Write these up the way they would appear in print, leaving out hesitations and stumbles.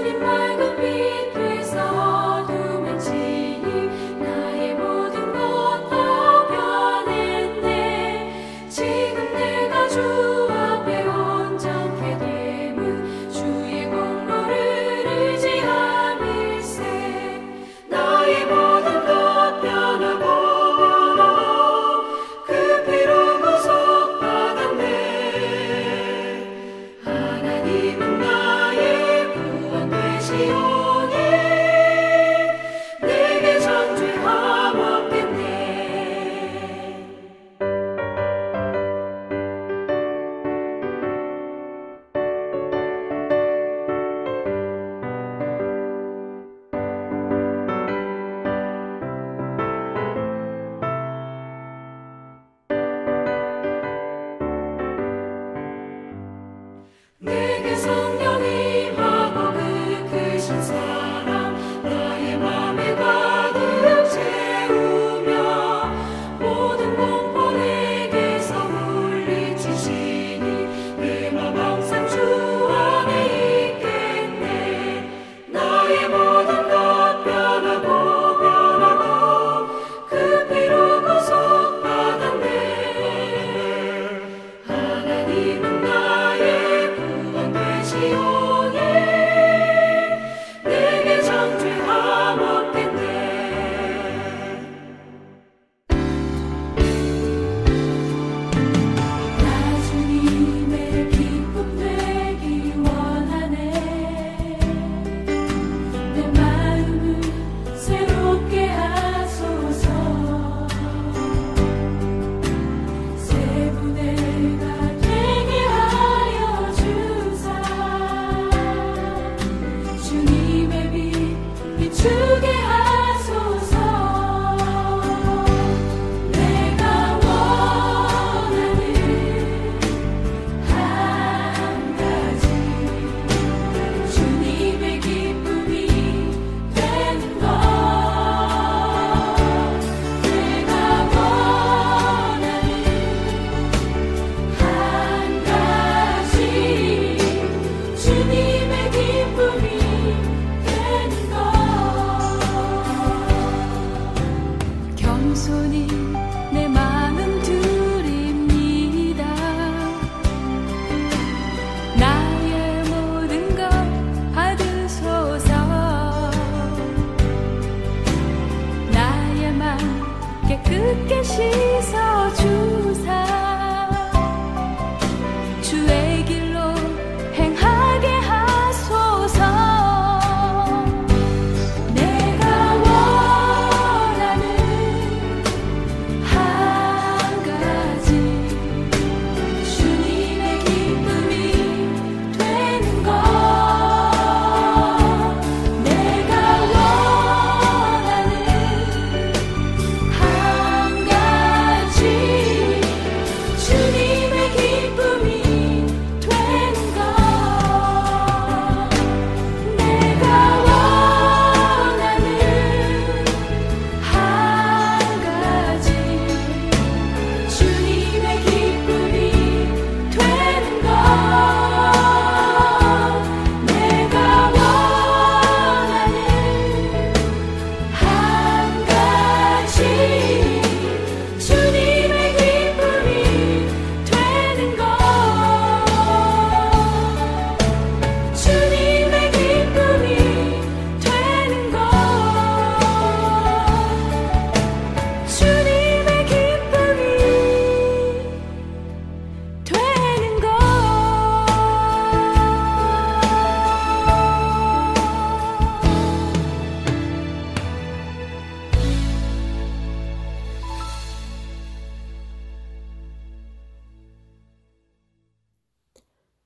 주님 맑은 빛 되사 어둠은 지니 나의 모든 것 다 변했네. 지금 내가 주 앞에 온전케 됨은 주의 공로를 의지함일세. 나의 모든 것 변하고 그 피로 구속받았네. 하나님은 나의 구원 되시오니 내게 정죄함 없겠네. 내게 성령이 임하고 그 크신 사랑 나의 맘에 가득 채우며 모든 공포 내게서 물리치시니 내 맘 항상 주 안에 있겠네. 나의 모든 것 변하고 그 피로 구속받았네. 하나님은 나의 구원 되시오니 내게 정죄함 없겠네. 나 주님의 기쁨 되기 원하네. 내 마음을 새롭게 하소서. 새 부대가 되게 하여 주사. 주님의 빛 비추게 하소서. 내가 원하는 한 가지 주님의 기쁨이 되는 것. 내가 원하는 한 가지 주님의 기쁨이 되는 것. 겸손히 내 마음 드립니다. 나의 모든 것 받으소서. 나의 맘 깨끗게 씻어 주사. 주의 길로 행하게 하소서. 내가 원하는 한 가지 주님의 기쁨이 되는 것. 내가 원하는 한 가지 주님의 기쁨이 되는 것. 내가 원하는 한 가지 주님의 기쁨이 되는 것. 내가 원하는 한 가지 주님의 기쁨이 되는 것. 주님의 기쁨이 되는 것. 주님의 기쁨이 되는 것.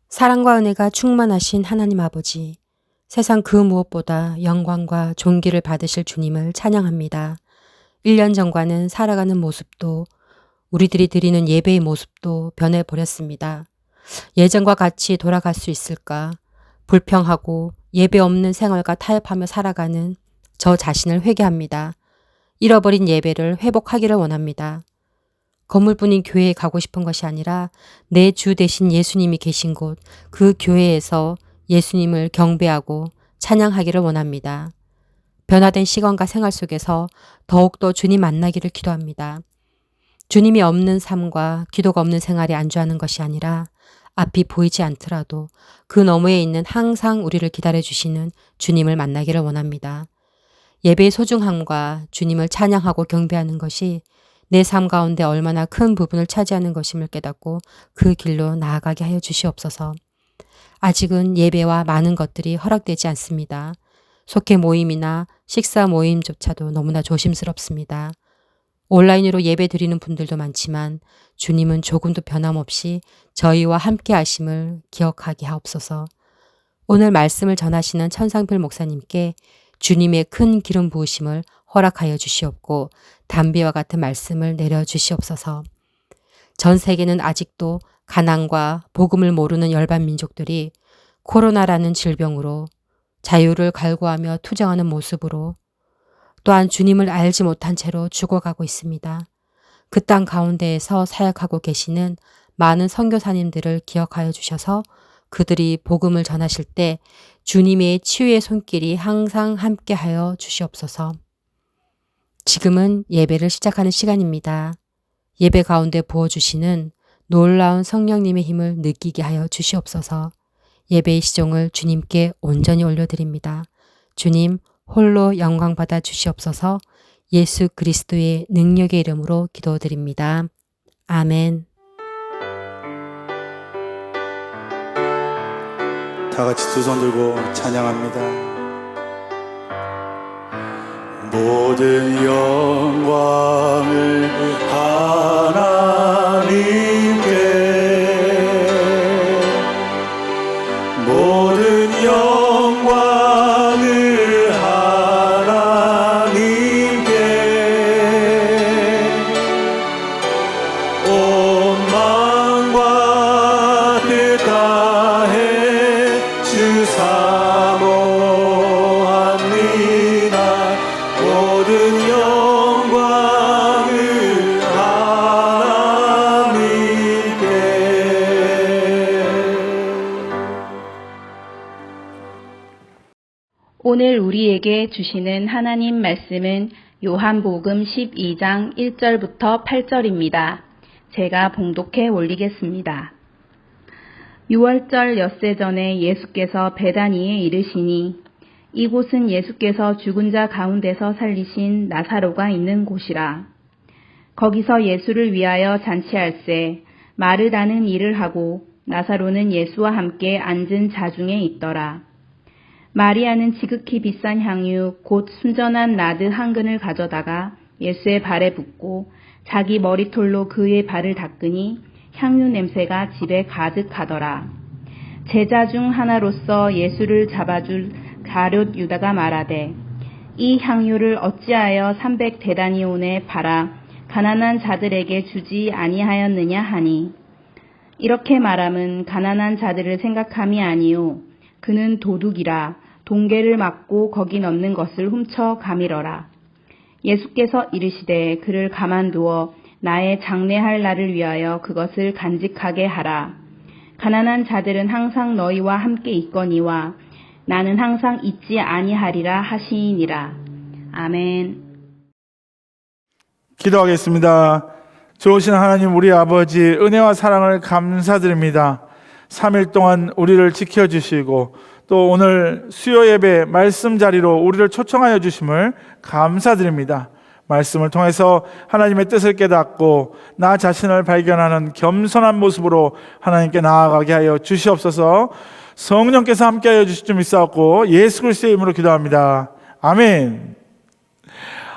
사랑과 은혜가 충만하신 하나님 아버지, 세상 그 무엇보다 영광과 존귀를 받으실 주님을 찬양합니다. 1년 전과는 살아가는 모습도 우리들이 드리는 예배의 모습도 변해버렸습니다. 예전과 같이 돌아갈 수 있을까? 불평하고 예배 없는 생활과 타협하며 살아가는 저 자신을 회개합니다. 잃어버린 예배를 회복하기를 원합니다. 건물뿐인 교회에 가고 싶은 것이 아니라 내 주 대신 예수님이 계신 곳, 그 교회에서 예수님을 경배하고 찬양하기를 원합니다. 변화된 시간과 생활 속에서 더욱더 주님 만나기를 기도합니다. 주님이 없는 삶과 기도가 없는 생활에 안주하는 것이 아니라 앞이 보이지 않더라도 그 너머에 있는 항상 우리를 기다려주시는 주님을 만나기를 원합니다. 예배의 소중함과 주님을 찬양하고 경배하는 것이 내 삶 가운데 얼마나 큰 부분을 차지하는 것임을 깨닫고 그 길로 나아가게 하여 주시옵소서. 아직은 예배와 많은 것들이 허락되지 않습니다. 속회 모임이나 식사 모임조차도 너무나 조심스럽습니다. 온라인으로 예배 드리는 분들도 많지만 주님은 조금도 변함없이 저희와 함께 하심을 기억하게 하옵소서. 오늘 말씀을 전하시는 천상필 목사님께 주님의 큰 기름 부으심을 허락하여 주시옵고 담비와 같은 말씀을 내려 주시옵소서. 전 세계는 아직도 가난과 복음을 모르는 열반 민족들이 코로나라는 질병으로 자유를 갈구하며 투쟁하는 모습으로 또한 주님을 알지 못한 채로 죽어가고 있습니다. 그 땅 가운데에서 사역하고 계시는 많은 선교사님들을 기억하여 주셔서 그들이 복음을 전하실 때 주님의 치유의 손길이 항상 함께하여 주시옵소서. 지금은 예배를 시작하는 시간입니다. 예배 가운데 부어주시는 놀라운 성령님의 힘을 느끼게 하여 주시옵소서. 예배의 시종을 주님께 온전히 올려드립니다. 주님 홀로 영광 받아 주시옵소서. 예수 그리스도의 능력의 이름으로 기도드립니다. 아멘. 다 같이 두 손 들고 찬양합니다. 모든 영광을 하나님께, 모든 영광을 하나님께, 온 마음과 뜻 다해 주 사모합니다. 모든 영광을 하나님께. 오늘 우리에게 주시는 하나님 말씀은 요한복음 12장 1절부터 8절입니다. 제가 봉독해 올리겠습니다. 6월절 엿새 전에 예수께서 베다니에 이르시니 이곳은 예수께서 죽은 자 가운데서 살리신 나사로가 있는 곳이라. 거기서 예수를 위하여 잔치할세 마르다는 일을 하고 나사로는 예수와 함께 앉은 자중에 있더라. 마리아는 지극히 비싼 향유 곧 순전한 나드 한 근을 가져다가 예수의 발에 붓고 자기 머리털로 그의 발을 닦으니 향유 냄새가 집에 가득하더라. 제자 중 하나로서 예수를 잡아줄 가룟 유다가 말하되 이 향유를 어찌하여 300데나리온에 팔아 가난한 자들에게 주지 아니하였느냐 하니, 이렇게 말함은 가난한 자들을 생각함이 아니요 그는 도둑이라 동계를 막고 거기 넣는 것을 훔쳐 가밀어라. 예수께서 이르시되 그를 가만두어 나의 장례할 날을 위하여 그것을 간직하게 하라. 가난한 자들은 항상 너희와 함께 있거니와 나는 항상 있지 아니하리라 하시니라. 아멘. 기도하겠습니다. 좋으신 하나님, 우리 아버지 은혜와 사랑을 감사드립니다. 3일 동안 우리를 지켜주시고 또 오늘 수요 예배 말씀 자리로 우리를 초청하여 주심을 감사드립니다. 말씀을 통해서 하나님의 뜻을 깨닫고 나 자신을 발견하는 겸손한 모습으로 하나님께 나아가게 하여 주시옵소서. 성령께서 함께하여 주실 줄 믿사옵고 예수 그리스도의 이름으로 기도합니다. 아멘.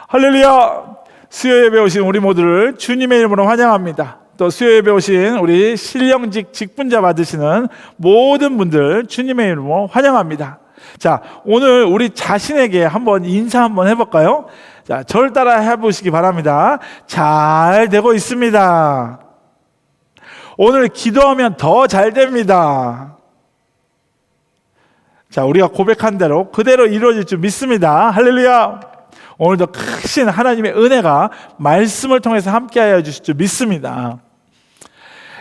할렐루야. 수요 예배 오신 우리 모두를 주님의 이름으로 환영합니다. 또 수요 예배 오신 우리 신령직 직분자 받으시는 모든 분들 주님의 이름으로 환영합니다. 자, 오늘 우리 자신에게 한번 인사 한번 해볼까요? 자, 저를 따라 해보시기 바랍니다. 잘 되고 있습니다. 오늘 기도하면 더 잘 됩니다. 자, 우리가 고백한 대로 그대로 이루어질 줄 믿습니다. 할렐루야. 오늘도 크신 하나님의 은혜가 말씀을 통해서 함께하여 주실 줄 믿습니다.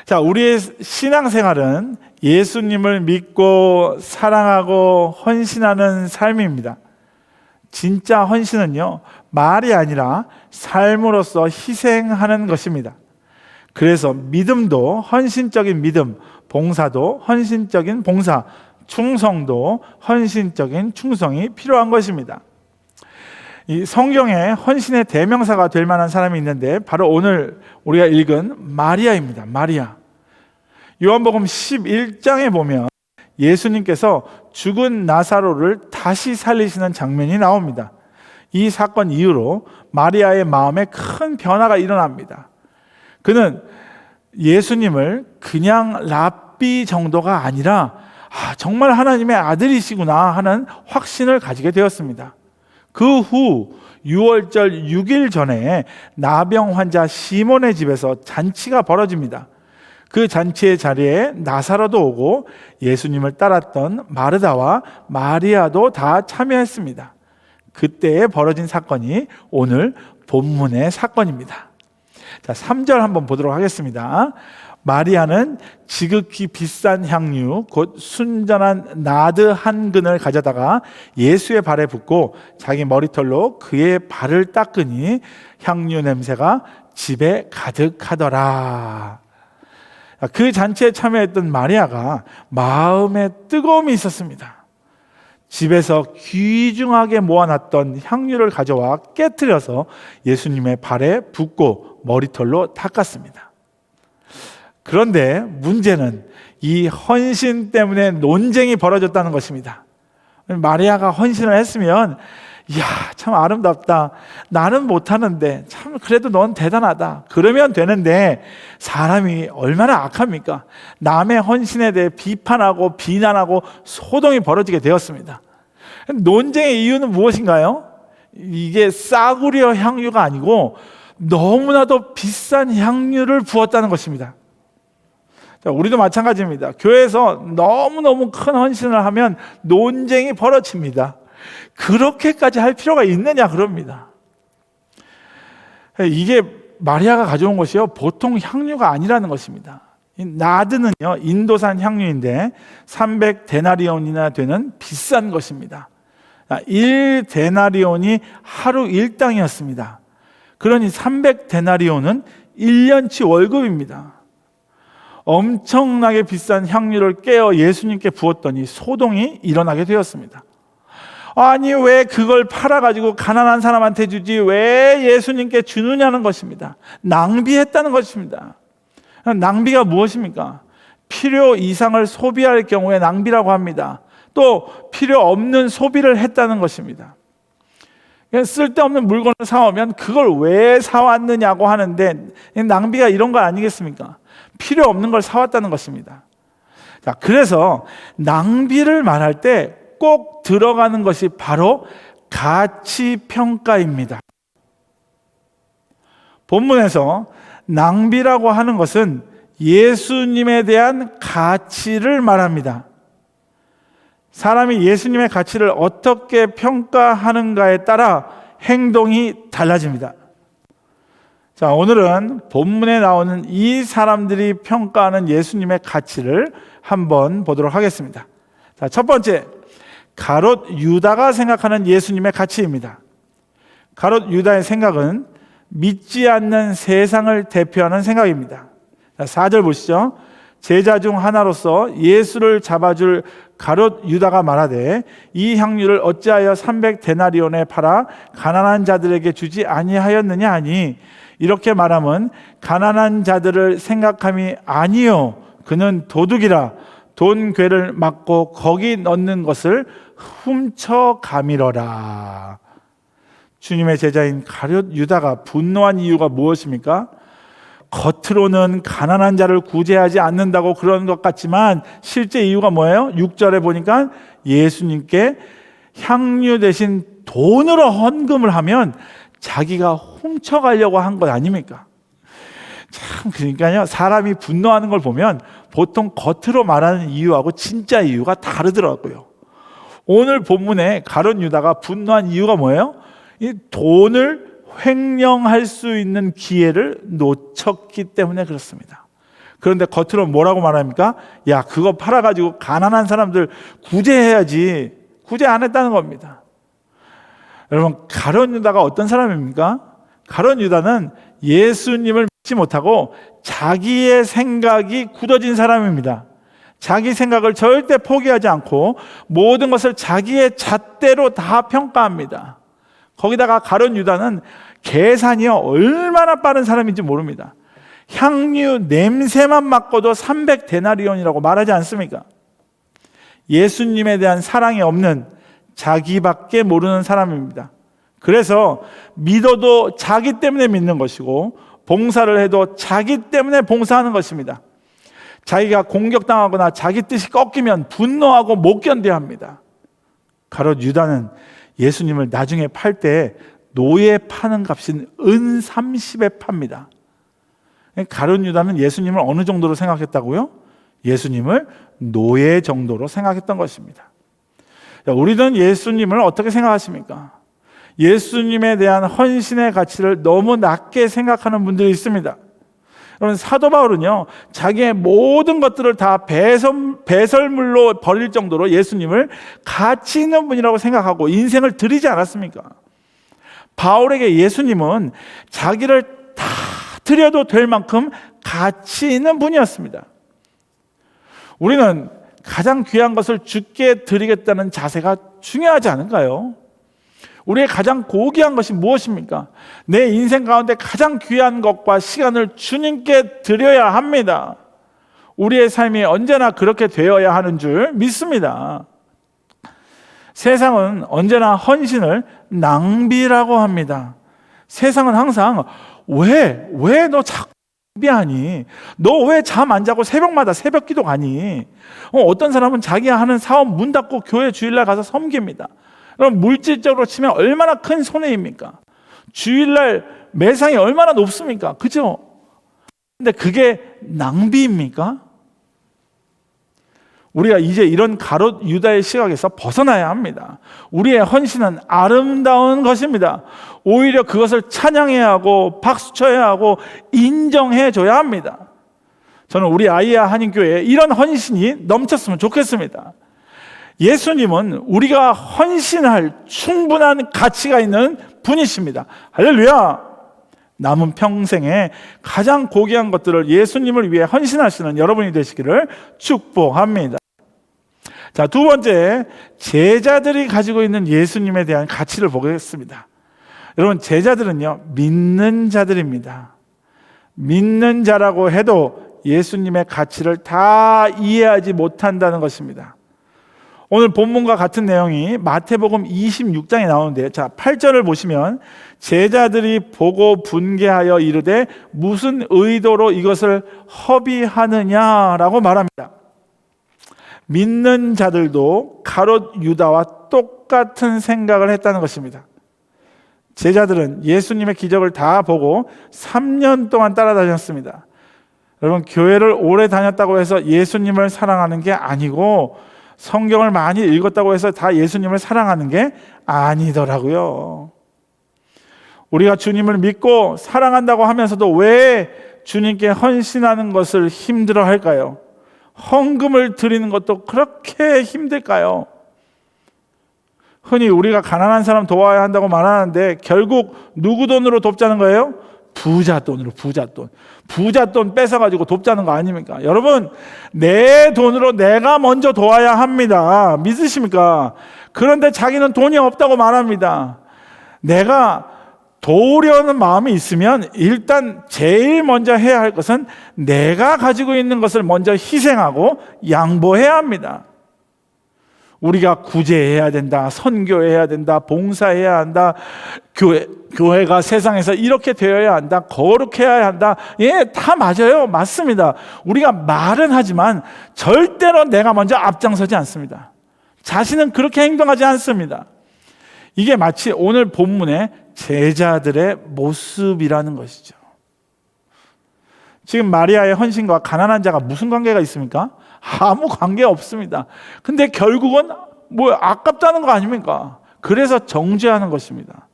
자, 우리의 신앙생활은 예수님을 믿고 사랑하고 헌신하는 삶입니다. 진짜 헌신은요, 말이 아니라 삶으로서 희생하는 것입니다. 그래서 믿음도 헌신적인 믿음, 봉사도 헌신적인 봉사, 충성도 헌신적인 충성이 필요한 것입니다. 이 성경에 헌신의 대명사가 될 만한 사람이 있는데 바로 오늘 우리가 읽은 마리아입니다. 마리아. 요한복음 11장에 보면 예수님께서 죽은 나사로를 다시 살리시는 장면이 나옵니다. 이 사건 이후로 마리아의 마음에 큰 변화가 일어납니다. 그는 예수님을 그냥 랍비 정도가 아니라 정말 하나님의 아들이시구나 하는 확신을 가지게 되었습니다. 그 후 6월절 6일 전에 나병 환자 시몬의 집에서 잔치가 벌어집니다. 그 잔치의 자리에 나사로도 오고 예수님을 따랐던 마르다와 마리아도 다 참여했습니다. 그때에 벌어진 사건이 오늘 본문의 사건입니다. 자, 3절 한번 보도록 하겠습니다. 마리아는 지극히 비싼 향유 곧 순전한 나드 한 근을 가져다가 예수의 발에 붓고 자기 머리털로 그의 발을 닦으니 향유 냄새가 집에 가득하더라. 그 잔치에 참여했던 마리아가 마음에 뜨거움이 있었습니다. 집에서 귀중하게 모아놨던 향유를 가져와 깨트려서 예수님의 발에 붓고 머리털로 닦았습니다. 그런데 문제는 이 헌신 때문에 논쟁이 벌어졌다는 것입니다. 마리아가 헌신을 했으면 이야, 참 아름답다. 나는 못하는데 참 그래도 넌 대단하다. 그러면 되는데 사람이 얼마나 악합니까? 남의 헌신에 대해 비판하고 비난하고 소동이 벌어지게 되었습니다. 논쟁의 이유는 무엇인가요? 이게 싸구려 향유가 아니고 너무나도 비싼 향유를 부었다는 것입니다. 자, 우리도 마찬가지입니다. 교회에서 너무너무 큰 헌신을 하면 논쟁이 벌어집니다. 그렇게까지 할 필요가 있느냐 그럽니다. 이게 마리아가 가져온 것이요 보통 향유가 아니라는 것입니다. 나드는요 인도산 향유인데 300데나리온이나 되는 비싼 것입니다. 1데나리온이 하루 일당이었습니다. 그러니 300데나리온은 1년치 월급입니다. 엄청나게 비싼 향유를 깨어 예수님께 부었더니 소동이 일어나게 되었습니다. 아니 왜 그걸 팔아가지고 가난한 사람한테 주지 왜 예수님께 주느냐는 것입니다. 낭비했다는 것입니다. 낭비가 무엇입니까? 필요 이상을 소비할 경우에 낭비라고 합니다. 또 필요 없는 소비를 했다는 것입니다. 쓸데없는 물건을 사오면 그걸 왜 사왔느냐고 하는데 낭비가 이런 거 아니겠습니까? 필요 없는 걸 사왔다는 것입니다. 자, 그래서 낭비를 말할 때 꼭 들어가는 것이 바로 가치평가입니다. 본문에서 낭비라고 하는 것은 예수님에 대한 가치를 말합니다. 사람이 예수님의 가치를 어떻게 평가하는가에 따라 행동이 달라집니다. 자, 오늘은 본문에 나오는 이 사람들이 평가하는 예수님의 가치를 한번 보도록 하겠습니다. 자, 첫 번째, 가롯 유다가 생각하는 예수님의 가치입니다. 가롯 유다의 생각은 믿지 않는 세상을 대표하는 생각입니다. 자, 4절 보시죠. 제자 중 하나로서 예수를 잡아줄 가롯 유다가 말하되 이 향유를 어찌하여 300데나리온에 팔아 가난한 자들에게 주지 아니하였느냐 하니 이렇게 말하면 가난한 자들을 생각함이 아니요 그는 도둑이라 돈 괴를 막고 거기 넣는 것을 훔쳐가미러라. 주님의 제자인 가롯 유다가 분노한 이유가 무엇입니까? 겉으로는 가난한 자를 구제하지 않는다고 그런 것 같지만 실제 이유가 뭐예요? 6절에 보니까 예수님께 향유 대신 돈으로 헌금을 하면 자기가 훔쳐가려고 한 것 아닙니까? 참, 그러니까요, 사람이 분노하는 걸 보면 보통 겉으로 말하는 이유하고 진짜 이유가 다르더라고요. 오늘 본문에 가롯 유다가 분노한 이유가 뭐예요? 이 돈을 횡령할 수 있는 기회를 놓쳤기 때문에 그렇습니다. 그런데 겉으로 뭐라고 말합니까? 야, 그거 팔아가지고 가난한 사람들 구제해야지. 구제 안 했다는 겁니다. 여러분, 가룟 유다가 어떤 사람입니까? 가룟 유다는 예수님을 믿지 못하고 자기의 생각이 굳어진 사람입니다. 자기 생각을 절대 포기하지 않고 모든 것을 자기의 잣대로 다 평가합니다. 거기다가 가룟 유다는 계산이요, 얼마나 빠른 사람인지 모릅니다. 향유 냄새만 맡고도 300데나리온이라고 말하지 않습니까? 예수님에 대한 사랑이 없는 자기밖에 모르는 사람입니다. 그래서 믿어도 자기 때문에 믿는 것이고 봉사를 해도 자기 때문에 봉사하는 것입니다. 자기가 공격당하거나 자기 뜻이 꺾이면 분노하고 못 견뎌합니다. 가룟 유다는 예수님을 나중에 팔 때 노예 파는 값인 은 30에 팝니다. 가룟 유다는 예수님을 어느 정도로 생각했다고요? 예수님을 노예 정도로 생각했던 것입니다. 우리는 예수님을 어떻게 생각하십니까? 예수님에 대한 헌신의 가치를 너무 낮게 생각하는 분들이 있습니다. 여러분, 사도 바울은요, 자기의 모든 것들을 다 배설물로 버릴 정도로 예수님을 가치 있는 분이라고 생각하고 인생을 드리지 않았습니까? 바울에게 예수님은 자기를 다 드려도 될 만큼 가치 있는 분이었습니다. 우리는 가장 귀한 것을 주께 드리겠다는 자세가 중요하지 않은가요? 우리의 가장 고귀한 것이 무엇입니까? 내 인생 가운데 가장 귀한 것과 시간을 주님께 드려야 합니다. 우리의 삶이 언제나 그렇게 되어야 하는 줄 믿습니다. 세상은 언제나 헌신을 낭비라고 합니다. 세상은 항상 왜 너 자꾸 낭비하니? 너 왜 잠 안 자고 새벽마다 새벽 기도 가니? 어떤 사람은 자기가 하는 사업 문 닫고 교회 주일날 가서 섬깁니다. 그럼 물질적으로 치면 얼마나 큰 손해입니까? 주일날 매상이 얼마나 높습니까? 그죠? 근데 그게 낭비입니까? 우리가 이제 이런 가룟 유다의 시각에서 벗어나야 합니다. 우리의 헌신은 아름다운 것입니다. 오히려 그것을 찬양해야 하고 박수쳐야 하고 인정해 줘야 합니다. 저는 우리 아이야 한인교회에 이런 헌신이 넘쳤으면 좋겠습니다. 예수님은 우리가 헌신할 충분한 가치가 있는 분이십니다. 할렐루야! 남은 평생에 가장 고귀한 것들을 예수님을 위해 헌신하시는 여러분이 되시기를 축복합니다. 자, 두 번째, 제자들이 가지고 있는 예수님에 대한 가치를 보겠습니다. 여러분, 제자들은요, 믿는 자들입니다. 믿는 자라고 해도 예수님의 가치를 다 이해하지 못한다는 것입니다. 오늘 본문과 같은 내용이 마태복음 26장에 나오는데요. 자, 8절을 보시면 제자들이 보고 분개하여 이르되 무슨 의도로 이것을 허비하느냐라고 말합니다. 믿는 자들도 가룟 유다와 똑같은 생각을 했다는 것입니다. 제자들은 예수님의 기적을 다 보고 3년 동안 따라다녔습니다. 여러분, 교회를 오래 다녔다고 해서 예수님을 사랑하는 게 아니고 성경을 많이 읽었다고 해서 다 예수님을 사랑하는 게 아니더라고요. 우리가 주님을 믿고 사랑한다고 하면서도 왜 주님께 헌신하는 것을 힘들어 할까요? 헌금을 드리는 것도 그렇게 힘들까요? 흔히 우리가 가난한 사람 도와야 한다고 말하는데 결국 누구 돈으로 돕자는 거예요? 부자 돈으로, 부자 돈 뺏어가지고 돕자는 거 아닙니까? 여러분, 내 돈으로 내가 먼저 도와야 합니다. 믿으십니까? 그런데 자기는 돈이 없다고 말합니다. 내가 도우려는 마음이 있으면 일단 제일 먼저 해야 할 것은 내가 가지고 있는 것을 먼저 희생하고 양보해야 합니다. 우리가 구제해야 된다, 선교해야 된다, 봉사해야 한다, 교회가 세상에서 이렇게 되어야 한다, 거룩해야 한다. 예, 다 맞아요. 맞습니다. 우리가 말은 하지만 절대로 내가 먼저 앞장서지 않습니다. 자신은 그렇게 행동하지 않습니다. 이게 마치 오늘 본문의 제자들의 모습이라는 것이죠. 지금 마리아의 헌신과 가난한 자가 무슨 관계가 있습니까? 아무 관계 없습니다. 근데 결국은 아깝다는 거 아닙니까? 그래서 정죄하는 것입니다.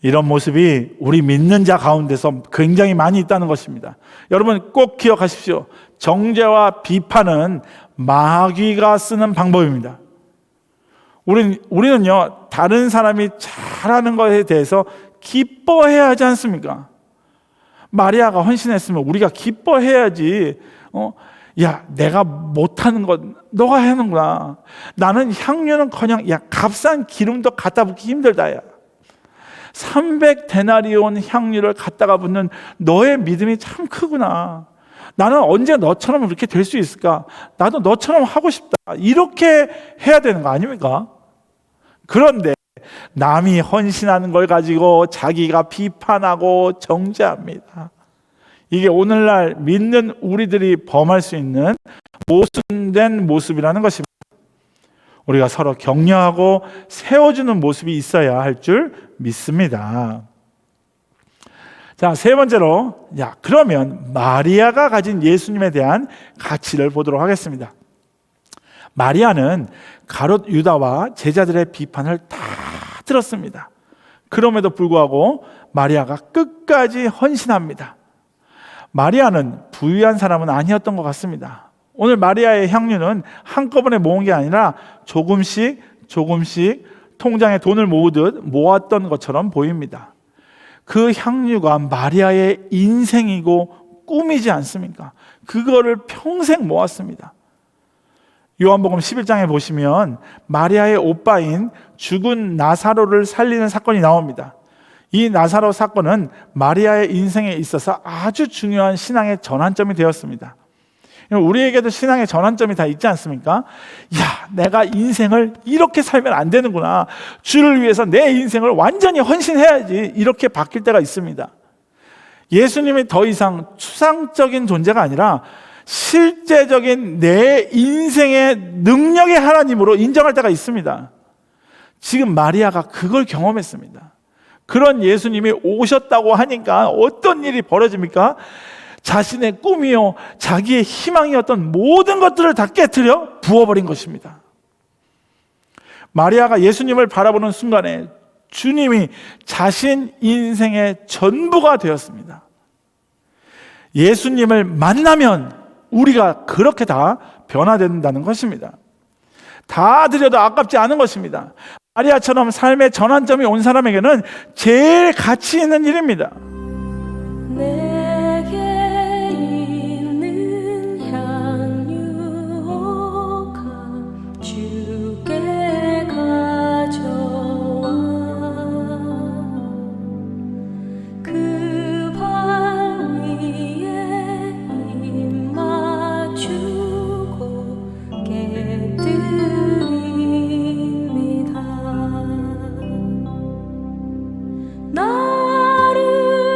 이런 모습이 우리 믿는 자 가운데서 굉장히 많이 있다는 것입니다. 여러분 꼭 기억하십시오. 정죄와 비판은 마귀가 쓰는 방법입니다. 우리는요, 다른 사람이 잘하는 것에 대해서 기뻐해야 하지 않습니까? 마리아가 헌신했으면 우리가 기뻐해야지. 야, 내가 못하는 것 너가 하는구나. 나는 향유는커녕 야, 값싼 기름도 갖다 붓기 힘들다. 야. 300데나리온 향유를 갖다가 붓는 너의 믿음이 참 크구나. 나는 언제 너처럼 그렇게 될 수 있을까? 나도 너처럼 하고 싶다. 이렇게 해야 되는 거 아닙니까? 그런데 남이 헌신하는 걸 가지고 자기가 비판하고 정죄합니다. 이게 오늘날 믿는 우리들이 범할 수 있는 모순된 모습이라는 것입니다. 우리가 서로 격려하고 세워주는 모습이 있어야 할 줄 믿습니다. 자, 세 번째로, 그러면 마리아가 가진 예수님에 대한 가치를 보도록 하겠습니다. 마리아는 가롯 유다와 제자들의 비판을 다 들었습니다. 그럼에도 불구하고 마리아가 끝까지 헌신합니다. 마리아는 부유한 사람은 아니었던 것 같습니다. 오늘 마리아의 향유는 한꺼번에 모은 게 아니라 조금씩 통장에 돈을 모으듯 모았던 것처럼 보입니다. 그 향유가 마리아의 인생이고 꿈이지 않습니까? 그거를 평생 모았습니다. 요한복음 11장에 보시면 마리아의 오빠인 죽은 나사로를 살리는 사건이 나옵니다. 이 나사로 사건은 마리아의 인생에 있어서 아주 중요한 신앙의 전환점이 되었습니다. 우리에게도 신앙의 전환점이 다 있지 않습니까? 내가 인생을 이렇게 살면 안 되는구나. 주를 위해서 내 인생을 완전히 헌신해야지. 이렇게 바뀔 때가 있습니다. 예수님이 더 이상 추상적인 존재가 아니라 실제적인 내 인생의 능력의 하나님으로 인정할 때가 있습니다. 지금 마리아가 그걸 경험했습니다. 그런 예수님이 오셨다고 하니까 어떤 일이 벌어집니까? 자신의 꿈이요, 자기의 희망이었던 모든 것들을 다 깨트려 부어버린 것입니다. 마리아가 예수님을 바라보는 순간에 주님이 자신 인생의 전부가 되었습니다. 예수님을 만나면 우리가 그렇게 다 변화된다는 것입니다. 다 드려도 아깝지 않은 것입니다. 마리아처럼 삶의 전환점이 온 사람에게는 제일 가치 있는 일입니다. 내게 있는 향유가 주께 가져와 그 발 위에 입 맞추고 깨뜨립니다. 나를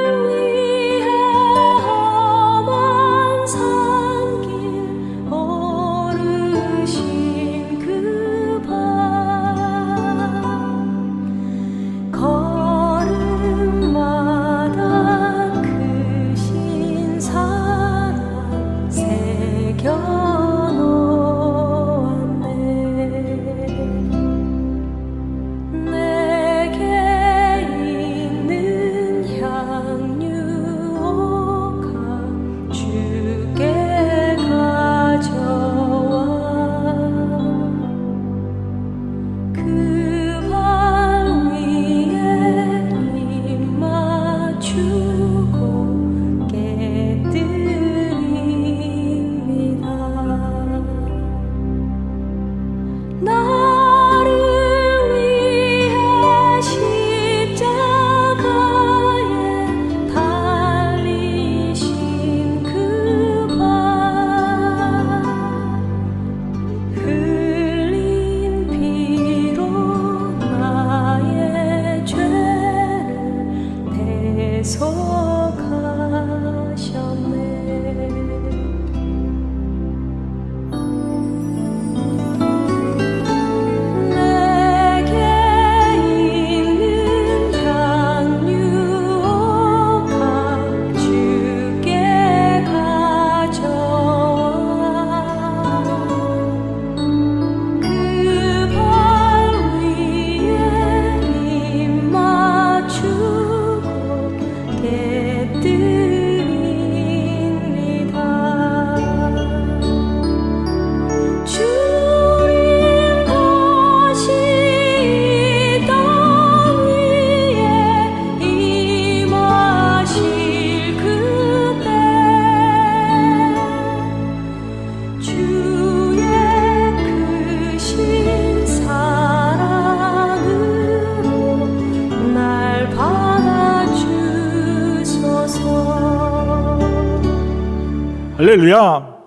할렐루야.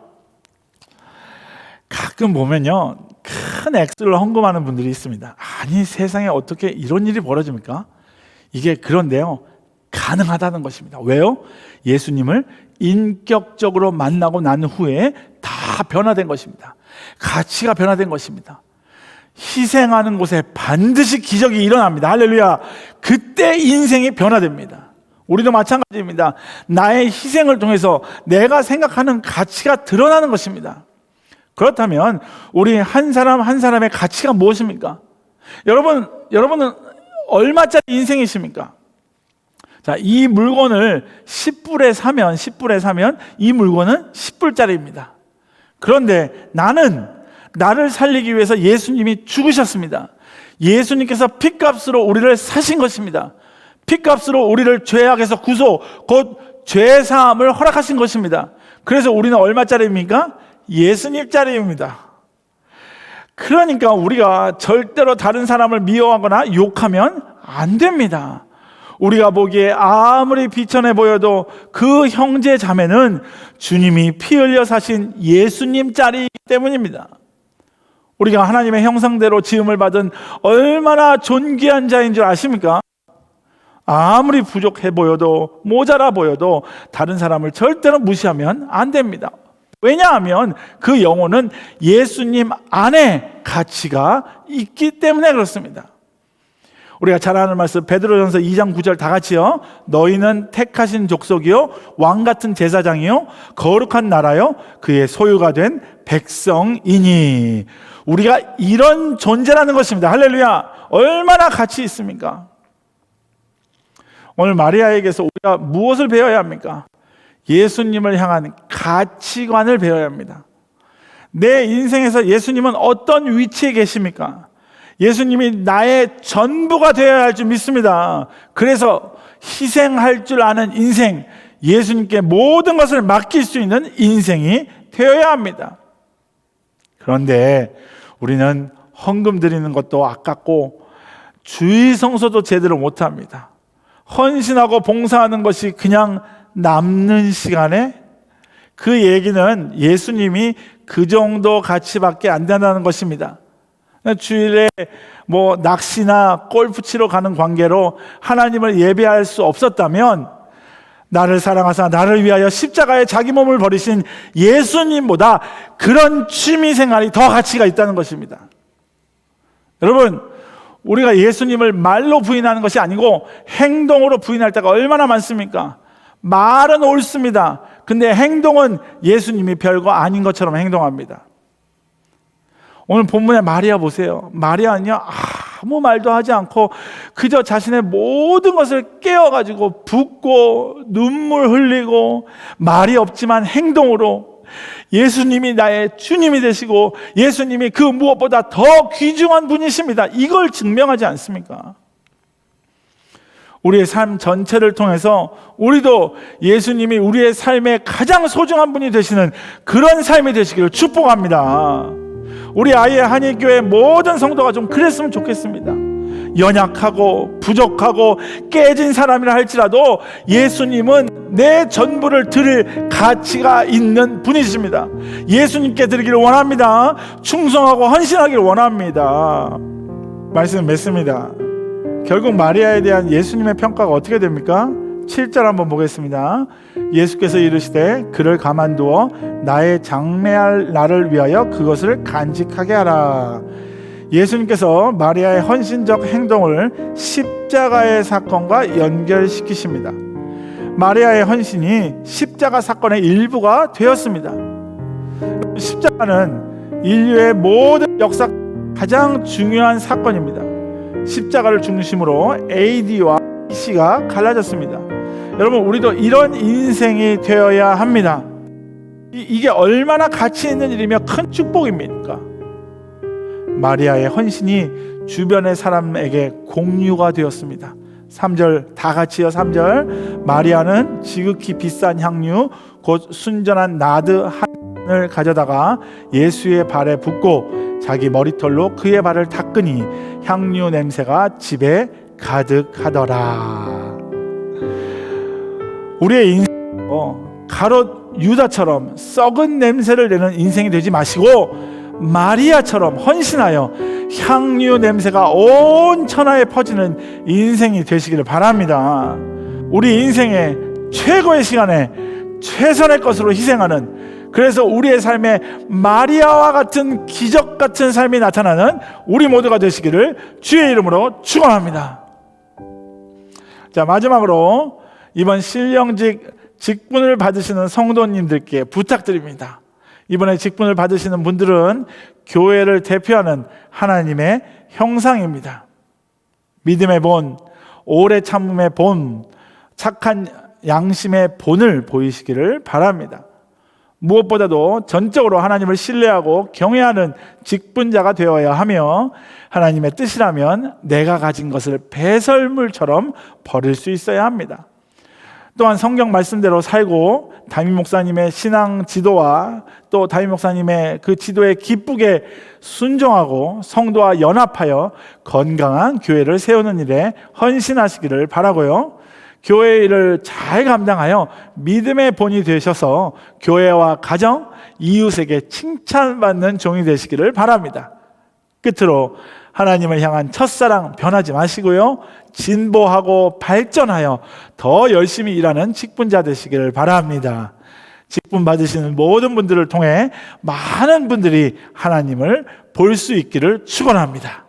가끔 보면요, 큰 액수를 헌금하는 분들이 있습니다. 아니, 세상에 어떻게 이런 일이 벌어집니까? 이게 그런데요, 가능하다는 것입니다. 왜요? 예수님을 인격적으로 만나고 난 후에 다 변화된 것입니다. 가치가 변화된 것입니다. 희생하는 곳에 반드시 기적이 일어납니다. 할렐루야. 그때 인생이 변화됩니다. 우리도 마찬가지입니다. 나의 희생을 통해서 내가 생각하는 가치가 드러나는 것입니다. 그렇다면 우리 한 사람 한 사람의 가치가 무엇입니까? 여러분은 얼마짜리 인생이십니까? 자, 이 물건을 10불에 사면 이 물건은 10불짜리입니다. 그런데 나를 살리기 위해서 예수님이 죽으셨습니다. 예수님께서 핏값으로 우리를 사신 것입니다. 핏값으로 우리를 죄악에서 구소, 곧 죄사함을 허락하신 것입니다. 그래서 우리는 얼마짜리입니까? 예수님짜리입니다. 그러니까 우리가 절대로 다른 사람을 미워하거나 욕하면 안 됩니다. 우리가 보기에 아무리 비천해 보여도 그 형제 자매는 주님이 피 흘려 사신 예수님짜리이기 때문입니다. 우리가 하나님의 형상대로 지음을 받은 얼마나 존귀한 자인 줄 아십니까? 아무리 부족해 보여도 모자라 보여도 다른 사람을 절대로 무시하면 안 됩니다. 왜냐하면 그 영혼은 예수님 안에 가치가 있기 때문에 그렇습니다. 우리가 잘 아는 말씀 베드로전서 2장 9절 다 같이요. 너희는 택하신 족속이요 왕같은 제사장이요 거룩한 나라요 그의 소유가 된 백성이니. 우리가 이런 존재라는 것입니다. 할렐루야. 얼마나 가치 있습니까? 오늘 마리아에게서 우리가 무엇을 배워야 합니까? 예수님을 향한 가치관을 배워야 합니다. 내 인생에서 예수님은 어떤 위치에 계십니까? 예수님이 나의 전부가 되어야 할 줄 믿습니다. 그래서 희생할 줄 아는 인생, 예수님께 모든 것을 맡길 수 있는 인생이 되어야 합니다. 그런데 우리는 헌금 드리는 것도 아깝고 주일 성소도 제대로 못합니다. 헌신하고 봉사하는 것이 그냥 남는 시간에, 그 얘기는 예수님이 그 정도 가치밖에 안 된다는 것입니다. 주일에 낚시나 골프 치러 가는 관계로 하나님을 예배할 수 없었다면 나를 사랑하사 나를 위하여 십자가에 자기 몸을 버리신 예수님보다 그런 취미 생활이 더 가치가 있다는 것입니다. 여러분, 우리가 예수님을 말로 부인하는 것이 아니고 행동으로 부인할 때가 얼마나 많습니까? 말은 옳습니다. 근데 행동은 예수님이 별거 아닌 것처럼 행동합니다. 오늘 본문의 마리아 보세요. 마리아는요, 아무 말도 하지 않고 그저 자신의 모든 것을 깨어가지고 붓고 눈물 흘리고 말이 없지만 행동으로 예수님이 나의 주님이 되시고 예수님이 그 무엇보다 더 귀중한 분이십니다. 이걸 증명하지 않습니까? 우리의 삶 전체를 통해서 우리도 예수님이 우리의 삶의 가장 소중한 분이 되시는 그런 삶이 되시기를 축복합니다. 우리 아이의 한일교회 모든 성도가 좀 그랬으면 좋겠습니다. 연약하고 부족하고 깨진 사람이라 할지라도 예수님은 내 전부를 드릴 가치가 있는 분이십니다. 예수님께 드리기를 원합니다. 충성하고 헌신하기를 원합니다. 말씀 맺습니다. 결국 마리아에 대한 예수님의 평가가 어떻게 됩니까? 7절 한번 보겠습니다. 예수께서 이르시되 그를 가만두어 나의 장래할 날을 위하여 그것을 간직하게 하라. 예수님께서 마리아의 헌신적 행동을 십자가의 사건과 연결시키십니다. 마리아의 헌신이 십자가 사건의 일부가 되었습니다. 십자가는 인류의 모든 역사 가장 중요한 사건입니다. 십자가를 중심으로 AD와 BC가 갈라졌습니다. 여러분, 우리도 이런 인생이 되어야 합니다. 이게 얼마나 가치 있는 일이며 큰 축복입니까? 마리아의 헌신이 주변의 사람에게 공유가 되었습니다. 3절 다 같이요. 3절 마리아는 지극히 비싼 향유 곧 순전한 나드 한을 가져다가 예수의 발에 붓고 자기 머리털로 그의 발을 닦으니 향유 냄새가 집에 가득하더라. 우리의 인생 가롯 유다처럼 썩은 냄새를 내는 인생이 되지 마시고 마리아처럼 헌신하여 향유 냄새가 온 천하에 퍼지는 인생이 되시기를 바랍니다. 우리 인생의 최고의 시간에 최선의 것으로 희생하는, 그래서 우리의 삶에 마리아와 같은 기적 같은 삶이 나타나는 우리 모두가 되시기를 주의 이름으로 축원합니다. 자, 마지막으로 이번 신령직 직분을 받으시는 성도님들께 부탁드립니다. 이번에 직분을 받으시는 분들은 교회를 대표하는 하나님의 형상입니다. 믿음의 본, 오래 참음의 본, 착한 양심의 본을 보이시기를 바랍니다. 무엇보다도 전적으로 하나님을 신뢰하고 경외하는 직분자가 되어야 하며, 하나님의 뜻이라면 내가 가진 것을 배설물처럼 버릴 수 있어야 합니다. 또한 성경 말씀대로 살고 담임 목사님의 신앙 지도와 또 담임 목사님의 그 지도에 기쁘게 순종하고 성도와 연합하여 건강한 교회를 세우는 일에 헌신하시기를 바라고요. 교회 일을 잘 감당하여 믿음의 본이 되셔서 교회와 가정, 이웃에게 칭찬받는 종이 되시기를 바랍니다. 끝으로 하나님을 향한 첫사랑 변하지 마시고요, 진보하고 발전하여 더 열심히 일하는 직분자 되시기를 바랍니다. 직분 받으시는 모든 분들을 통해 많은 분들이 하나님을 볼 수 있기를 축원합니다.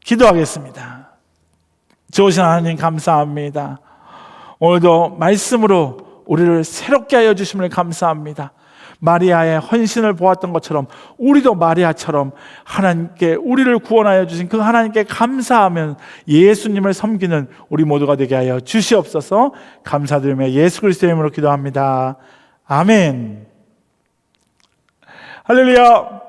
기도하겠습니다. 좋으신 하나님 감사합니다. 오늘도 말씀으로 우리를 새롭게 하여 주심을 감사합니다. 마리아의 헌신을 보았던 것처럼 우리도 마리아처럼 하나님께 우리를 구원하여 주신 그 하나님께 감사하면 예수님을 섬기는 우리 모두가 되게 하여 주시옵소서. 감사드리며 예수 그리스도의 이름으로 기도합니다. 아멘. 할렐루야.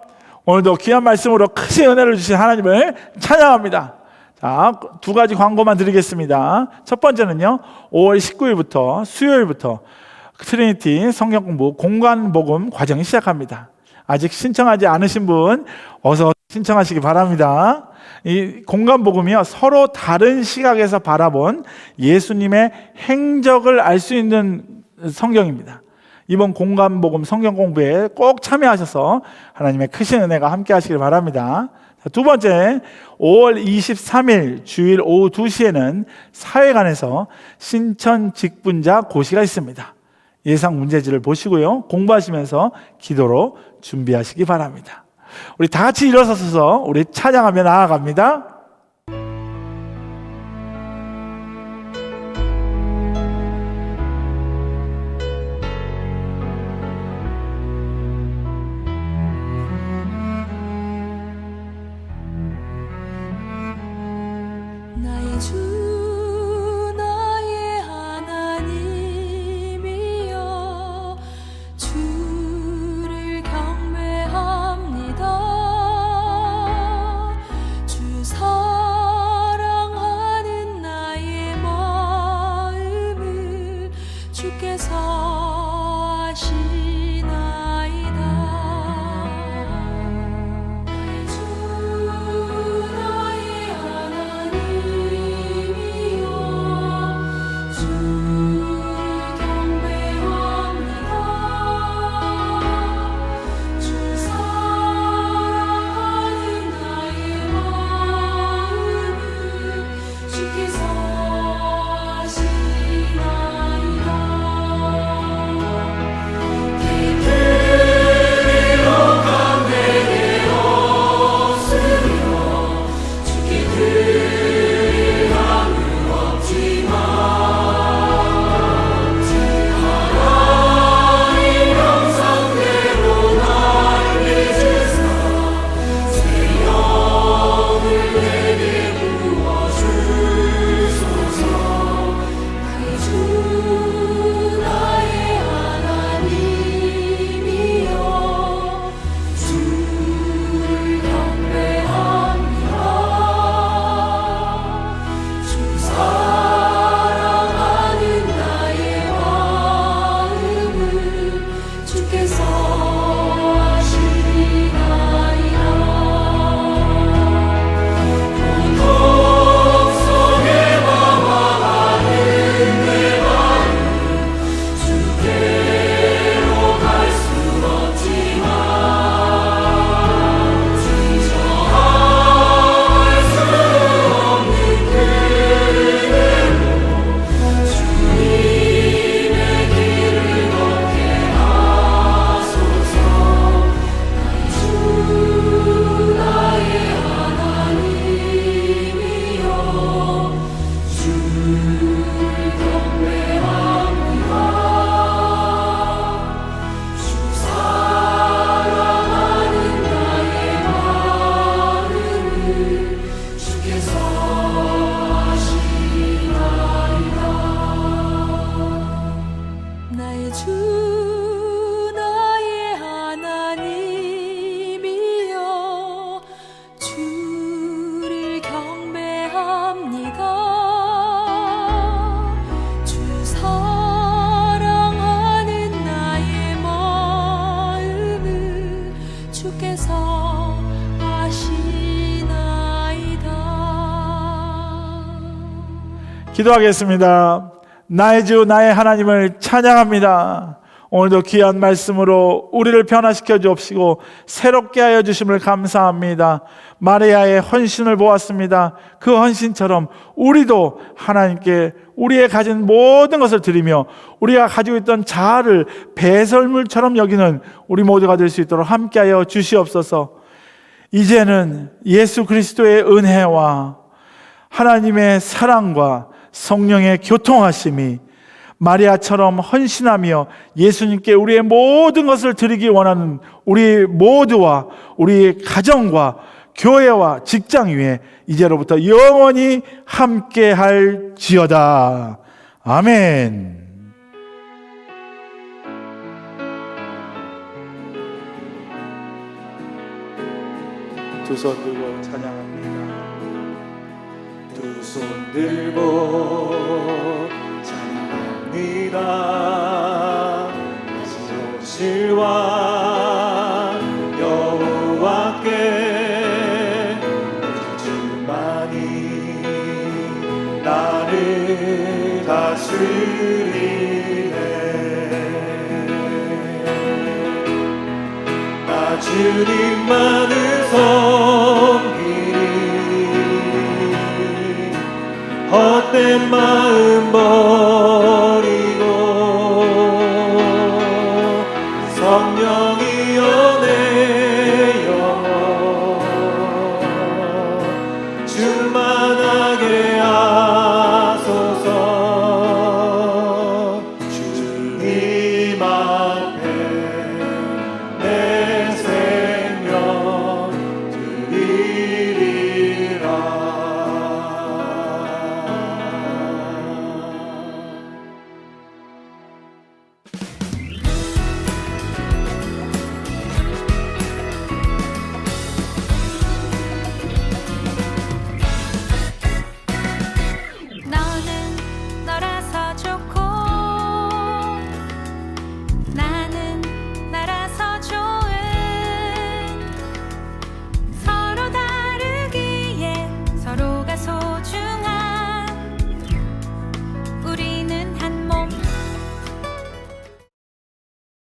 오늘도 귀한 말씀으로 크신 은혜를 주신 하나님을 찬양합니다. 자, 두 가지 광고만 드리겠습니다. 첫 번째는요, 5월 19일부터 수요일부터 트리니티 성경공부 공간복음 과정이 시작합니다. 아직 신청하지 않으신 분 어서 신청하시기 바랍니다. 이 공간복음이요, 서로 다른 시각에서 바라본 예수님의 행적을 알 수 있는 성경입니다. 이번 공간복음 성경공부에 꼭 참여하셔서 하나님의 크신 은혜가 함께 하시길 바랍니다. 두 번째, 5월 23일 주일 오후 2시에는 사회관에서 신천 직분자 고시가 있습니다. 예상 문제지를 보시고요, 공부하시면서 기도로 준비하시기 바랍니다. 우리 다 같이 일어서서 우리 찬양하며 나아갑니다. 나의 주 나의 하나님이여 주를 경배합니다. 주 사랑하는 나의 마음을 주께서 아시나이다. 나의 주 나의 하나님 기도하겠습니다. 나의 주 나의 하나님을 찬양합니다. 오늘도 귀한 말씀으로 우리를 변화시켜 주옵시고 새롭게 하여 주심을 감사합니다. 마리아의 헌신을 보았습니다. 그 헌신처럼 우리도 하나님께 우리의 가진 모든 것을 드리며 우리가 가지고 있던 자아를 배설물처럼 여기는 우리 모두가 될 수 있도록 함께하여 주시옵소서. 이제는 예수 그리스도의 은혜와 하나님의 사랑과 성령의 교통하심이 마리아처럼 헌신하며 예수님께 우리의 모든 것을 드리기 원하는 우리 모두와 우리 가정과 교회와 직장 위에 이제로부터 영원히 함께 할지어다. 아멘. 두 손 들고 찬양합니다. 두 손 들고 찬양합니다. 오실 왕 여호와께 주만이 나를 다스리네. 나 주님만을 섬기리. 헛된 마음